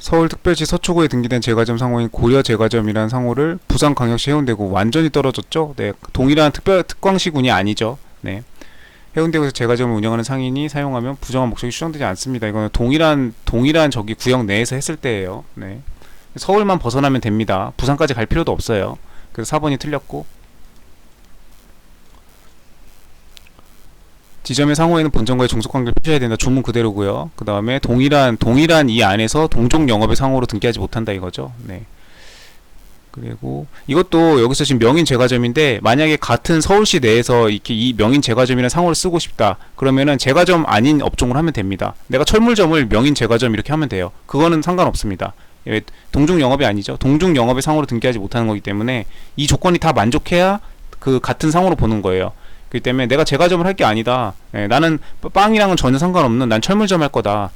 서울특별시 서초구에 등기된 제과점 상호인 고려제과점이라는 상호를 부산광역시 해운대구 완전히 떨어졌죠. 네, 동일한 특광시군이 아니죠. 네, 해운대구에서 제과점을 운영하는 상인이 사용하면 부정한 목적이 추정되지 않습니다. 이거는 동일한 저기 구역 내에서 했을 때예요. 네, 서울만 벗어나면 됩니다. 부산까지 갈 필요도 없어요. 그래서 4번이 틀렸고, 지점의 상호에는 본점과의 종속관계를 표시해야 된다. 주문 그대로고요. 그 다음에 동일한 이 안에서 동종 영업의 상호로 등기하지 못한다 이거죠. 네. 그리고 이것도 여기서 지금 명인 제과점인데, 만약에 같은 서울시 내에서 이렇게 이 명인 제과점이라는 상호를 쓰고 싶다 그러면은 제과점 아닌 업종을 하면 됩니다. 내가 철물점을 명인 제과점 이렇게 하면 돼요. 그거는 상관없습니다. 왜 동종 영업이 아니죠. 동종 영업의 상호로 등기하지 못하는 거기 때문에 이 조건이 다 만족해야 그 같은 상호로 보는 거예요. 그렇기 때문에 내가 제과점을 할 게 아니다. 예, 나는 빵이랑은 전혀 상관없는 난 철물점 할 거다.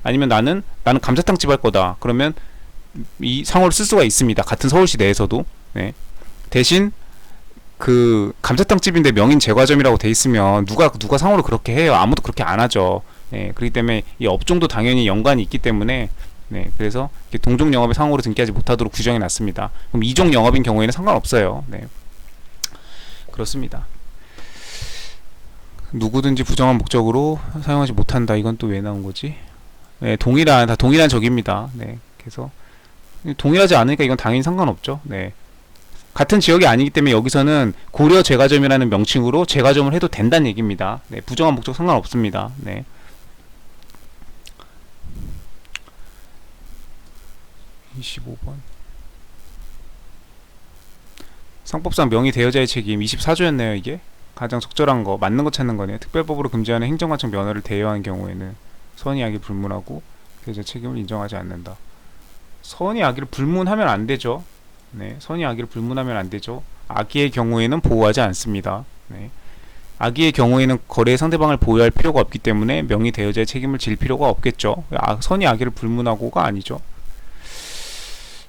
아니면 나는 감자탕집 할 거다. 그러면 이 상호를 쓸 수가 있습니다. 같은 서울시 내에서도. 네. 대신 그 감자탕집인데 명인 제과점이라고 돼 있으면 누가 상호를 그렇게 해요? 아무도 그렇게 안 하죠. 네. 그렇기 때문에 이 업종도 당연히 연관이 있기 때문에, 네. 그래서 동종 영업의 상호로 등기하지 못하도록 규정해 놨습니다. 그럼 이종 영업인 경우에는 상관없어요. 네. 그렇습니다. 누구든지 부정한 목적으로 사용하지 못한다. 이건 또 왜 나온 거지? 네, 다 동일한 적입니다. 네, 그래서 동일하지 않으니까 이건 당연히 상관없죠. 네, 같은 지역이 아니기 때문에 여기서는 고려 제과점이라는 명칭으로 제과점을 해도 된다는 얘기입니다. 네, 부정한 목적 상관없습니다. 네. 25번. 상법상 명의 대여자의 책임 24조였네요. 이게 가장 적절한 거, 맞는 거 찾는 거네요. 특별법으로 금지하는 행정관청 면허를 대여한 경우에는 선의 악의를 불문하고 대여자 책임을 인정하지 않는다. 선의 악의를 불문하면 안 되죠. 네, 선의 악의를 불문하면 안 되죠. 악의의 경우에는 보호하지 않습니다. 네. 악의의 경우에는 거래의 상대방을 보호할 필요가 없기 때문에 명의 대여자의 책임을 질 필요가 없겠죠. 선의 악의를 불문하고가 아니죠.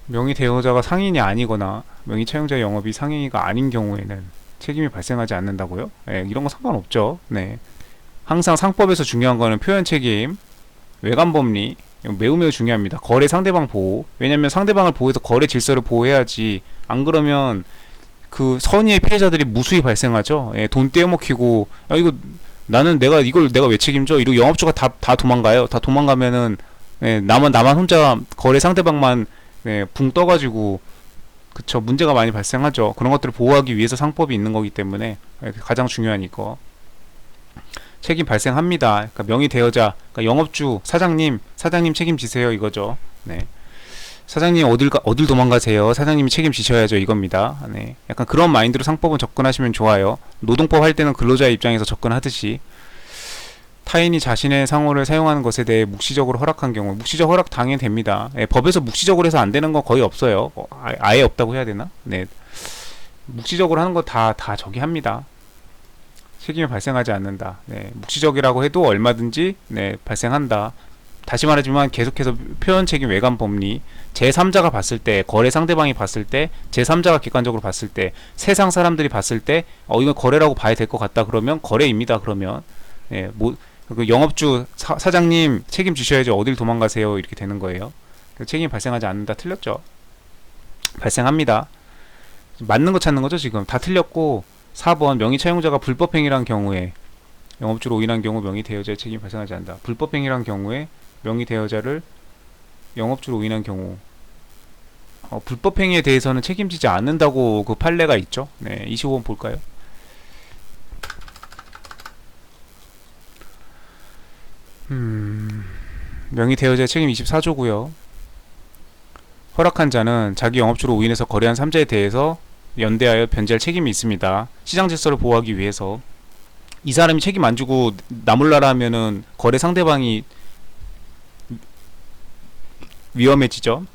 명의 대여자가 상인이 아니거나 명의 차용자의 영업이 상인이가 아닌 경우에는 책임이 발생하지 않는다고요? 네, 이런 거 상관없죠. 네. 항상 상법에서 중요한 거는 표현 책임, 외관 법리, 매우 중요합니다. 거래 상대방 보호. 왜냐면 상대방을 보호해서 거래 질서를 보호해야지. 안 그러면 그 선의의 피해자들이 무수히 발생하죠. 예, 돈 떼어먹히고, 야, 이걸 내가 왜 책임져? 이러고 영업주가 다 도망가요. 다 도망가면은, 예, 나만 혼자 거래 상대방만, 예, 붕 떠가지고, 그쵸, 문제가 많이 발생하죠. 그런 것들을 보호하기 위해서 상법이 있는 거기 때문에 가장 중요한 이거 책임 발생합니다. 그러니까 명의 대여자, 그러니까 영업주, 사장님 책임지세요 이거죠. 네. 사장님 어딜 도망가세요? 사장님이 책임지셔야죠 이겁니다. 네. 약간 그런 마인드로 상법은 접근하시면 좋아요. 노동법 할 때는 근로자의 입장에서 접근하듯이 타인이 자신의 상호를 사용하는 것에 대해 묵시적으로 허락한 경우, 묵시적 허락 당연히 됩니다. 예, 법에서 묵시적으로 해서 안 되는 거 거의 없어요. 아예 없다고 해야 되나? 네, 묵시적으로 하는 거 다 저기 합니다. 책임이 발생하지 않는다. 네, 묵시적이라고 해도 얼마든지 네, 발생한다. 다시 말하지만 계속해서 표현 책임 외관 법리 제3자가 봤을 때, 거래 상대방이 봤을 때, 제3자가 객관적으로 봤을 때, 세상 사람들이 봤을 때 이건 거래라고 봐야 될 것 같다 그러면 거래입니다. 그러면 예, 그 영업주 사장님 책임지셔야죠. 어딜 도망가세요 이렇게 되는 거예요. 책임이 발생하지 않는다 틀렸죠. 발생합니다. 맞는 거 찾는 거죠. 지금 다 틀렸고 4번 명의 차용자가 불법행위란 경우에 영업주로 오인한 경우 명의 대여자의 책임이 발생하지 않는다. 불법행위란 경우에 명의 대여자를 영업주로 오인한 경우 불법행위에 대해서는 책임지지 않는다고 그 판례가 있죠. 네, 25번 볼까요? 명의 대여자의 책임 24조고요. 허락한 자는 자기 영업주로 오인해서 거래한 3자에 대해서 연대하여 변제할 책임이 있습니다. 시장 질서를 보호하기 위해서. 이 사람이 책임 안 지고 나몰라라 하면은 거래 상대방이 위험해지죠.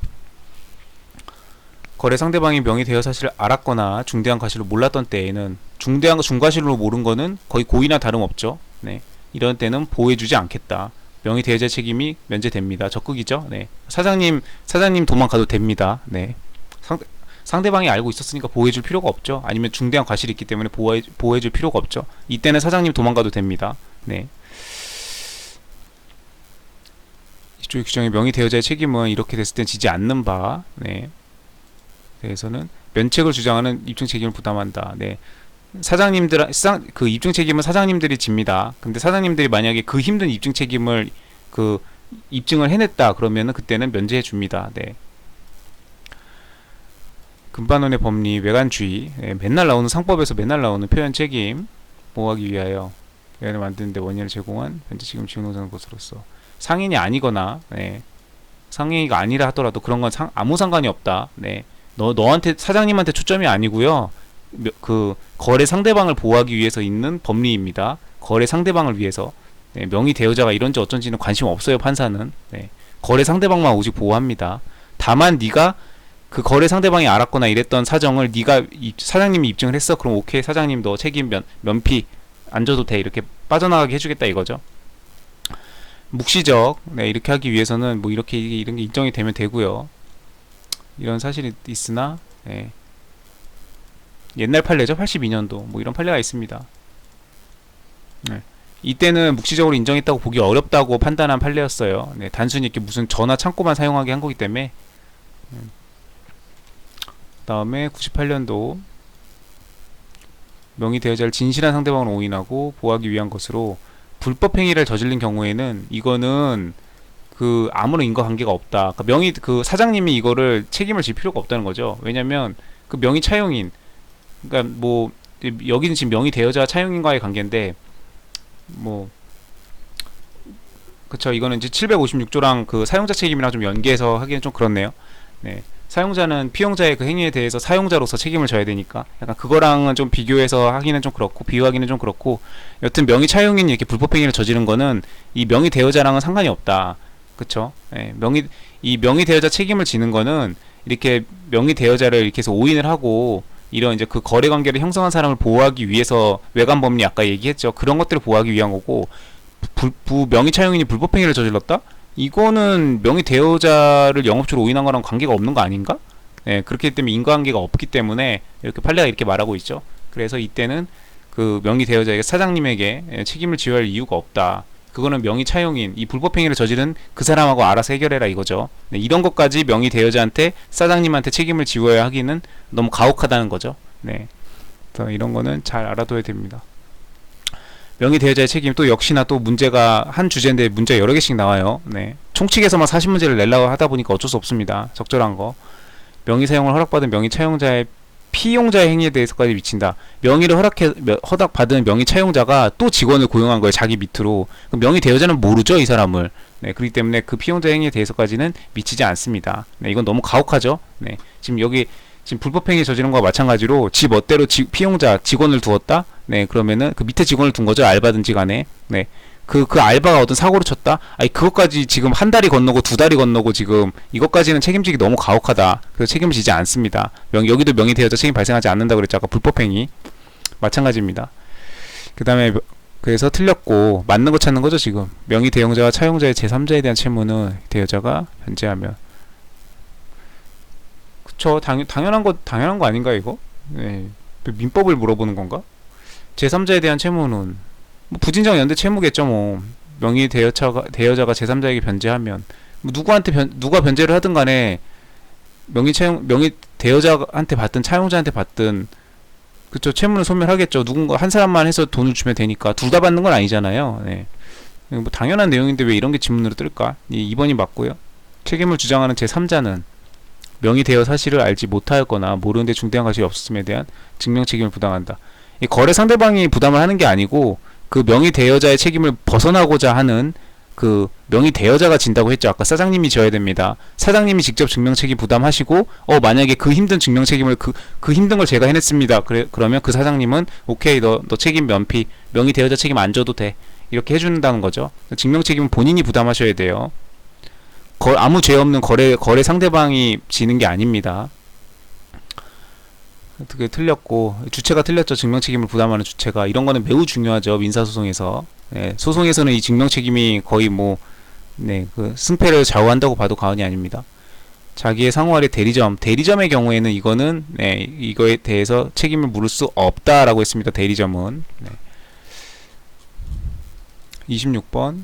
거래 상대방이 명의 대여 사실을 알았거나 중대한 과실을 몰랐던 때에는, 중과실로 모른 거는 거의 고의나 다름없죠. 네. 이런 때는 보호해주지 않겠다. 명의 대여자 책임이 면제됩니다. 적극이죠. 네. 사장님 도망가도 됩니다. 네. 상대방이 알고 있었으니까 보호해줄 필요가 없죠. 아니면 중대한 과실이 있기 때문에 보호해줄 필요가 없죠. 이때는 사장님 도망가도 됩니다. 네. 그쪽의 규정에 명의 대여자의 책임은 이렇게 됐을 땐 지지 않는 바, 네. 대해서는 면책을 주장하는 입증 책임을 부담한다. 네. 그 입증 책임은 사장님들이 집니다. 근데 사장님들이 만약에 그 힘든 입증 책임을 그 입증을 해냈다 그러면은 그때는 면제해 줍니다. 네. 금반원의 법리, 외관주의, 네, 맨날 나오는 상법에서 맨날 나오는 표현 책임 보호하기 위하여 계약을 만드는데 원인을 제공한 변제 책임 지원하는 것으로서 상인이 아니거나, 네, 상인이가 아니라 하더라도 그런 건 아무 상관이 없다. 네, 너한테 사장님한테 초점이 아니고요. 그 거래 상대방을 보호하기 위해서 있는 법리입니다. 거래 상대방을 위해서. 네, 명의 대여자가 이런지 어쩐지는 관심 없어요. 판사는. 네, 거래 상대방만 오직 보호합니다. 다만 네가 그 거래 상대방이 알았거나 이랬던 사정을 네가 사장님이 입증을 했어. 그럼 오케이, 사장님 너 책임 면피 안 줘도 돼. 이렇게 빠져나가게 해주겠다 이거죠. 묵시적, 네, 이렇게 하기 위해서는 뭐 이렇게 이런 게 인정이 되면 되고요. 이런 사실이 있으나, 네, 옛날 판례죠. 82년도 뭐 이런 판례가 있습니다. 네. 이때는 묵시적으로 인정했다고 보기 어렵다고 판단한 판례였어요. 네, 단순히 이렇게 무슨 전화 창고만 사용하게 한 거기 때문에. 다음에 98년도 명의 대여자를 진실한 상대방으로 오인하고 보호하기 위한 것으로 불법 행위를 저지른 경우에는 이거는 그 아무런 인과관계가 없다. 그러니까 명의 그 사장님이 이거를 책임을 질 필요가 없다는 거죠. 왜냐면 그 명의 차용인, 그러니까 뭐 여기는 지금 명의 대여자 차용인과의 관계인데 뭐 그쵸, 이거는 이제 756조랑 그 사용자 책임이랑 좀 연계해서 하기는 좀 그렇네요. 네. 사용자는 피용자의 그 행위에 대해서 사용자로서 책임을 져야 되니까 약간 그거랑은 좀 비교해서 하기는 좀 그렇고 비유하기는 좀 그렇고, 여튼 명의 차용인이 이렇게 불법 행위를 저지른 거는 이 명의 대여자랑은 상관이 없다. 그쵸? 예, 이 명의 대여자 책임을 지는 거는 이렇게 명의 대여자를 이렇게 해서 오인을 하고 이런 이제 그 거래 관계를 형성한 사람을 보호하기 위해서 외관 법리 아까 얘기했죠. 그런 것들을 보호하기 위한 거고, 명의 차용인이 불법 행위를 저질렀다? 이거는 명의 대여자를 영업주로 오인한 거랑 관계가 없는 거 아닌가? 네, 그렇기 때문에 인과관계가 없기 때문에 이렇게 판례가 이렇게 말하고 있죠. 그래서 이때는 그 명의 대여자에게 사장님에게 책임을 지어야 할 이유가 없다. 그거는 명의 차용인, 이 불법 행위를 저지른 그 사람하고 알아서 해결해라 이거죠. 네, 이런 것까지 명의 대여자한테 사장님한테 책임을 지어야 하기는 너무 가혹하다는 거죠. 네, 그래서 이런 거는 잘 알아둬야 됩니다. 명의 대여자의 책임, 또 역시나 또 문제가 한 주제인데 문제 여러 개씩 나와요. 네, 총칙에서만 40문제를 내려고 하다 보니까 어쩔 수 없습니다. 적절한 거. 명의 사용을 허락받은 명의 차용자의 피용자의 행위에 대해서까지 미친다. 명의를 허락받은 명의 차용자가 또 직원을 고용한 거예요. 자기 밑으로. 명의 대여자는 모르죠, 이 사람을. 네, 그렇기 때문에 그 피용자 행위에 대해서까지는 미치지 않습니다. 네, 이건 너무 가혹하죠. 네, 지금 불법행위 저지른 거와 마찬가지로 지 멋대로 피용자 직원을 두었다. 네, 그러면은 그 밑에 직원을 둔 거죠. 알바든지 간에. 네, 그 알바가 어떤 사고를 쳤다. 아니 그것까지 지금 한 달이 건너고 두 달이 건너고 지금 이것까지는 책임지기 너무 가혹하다. 그래서 책임을 지지 않습니다. 여기도 명의 대여자 책임 발생하지 않는다 그랬죠. 아까 불법행위 마찬가지입니다. 그 다음에 그래서 틀렸고 맞는 거 찾는 거죠. 지금 명의 대용자와 차용자의 제3자에 대한 채무는 대여자가 변제하면. 그쵸, 당연한 거 아닌가 이거? 네, 민법을 물어보는 건가? 제3자에 대한 채무는 뭐 부진정 연대 채무겠죠. 뭐 명의 대여자가 제3자에게 변제하면 뭐 누가 변제를 하든 간에 명의 대여자한테 받든 차용자한테 받든 그쵸, 채무는 소멸하겠죠. 누군가 한 사람만 해서 돈을 주면 되니까 둘 다 받는 건 아니잖아요. 네, 뭐 당연한 내용인데 왜 이런 게 지문으로 뜰까? 2번이 맞고요. 책임을 주장하는 제3자는 명의 대여 사실을 알지 못하였거나 모르는데 중대한 과실이 없었음에 대한 증명 책임을 부담한다. 이 거래 상대방이 부담을 하는 게 아니고 그 명의 대여자의 책임을 벗어나고자 하는 그 명의 대여자가 진다고 했죠. 아까 사장님이 져야 됩니다. 사장님이 직접 증명 책임 부담하시고 만약에 그 힘든 증명 책임을 그 힘든 걸 제가 해냈습니다. 그러면 그 사장님은 오케이, 너 책임 면피, 명의 대여자 책임 안 져도 돼, 이렇게 해준다는 거죠. 증명 책임은 본인이 부담하셔야 돼요. 아무 죄 없는 거래 상대방이 지는 게 아닙니다. 그게 틀렸고 주체가 틀렸죠. 증명 책임을 부담하는 주체가. 이런 거는 매우 중요하죠. 민사소송에서. 네, 소송에서는 이 증명 책임이 거의 그 승패를 좌우한다고 봐도 과언이 아닙니다. 자기의 상호할의 대리점의 경우에는 이거는 이거에 대해서 책임을 물을 수 없다라고 했습니다. 대리점은. 26번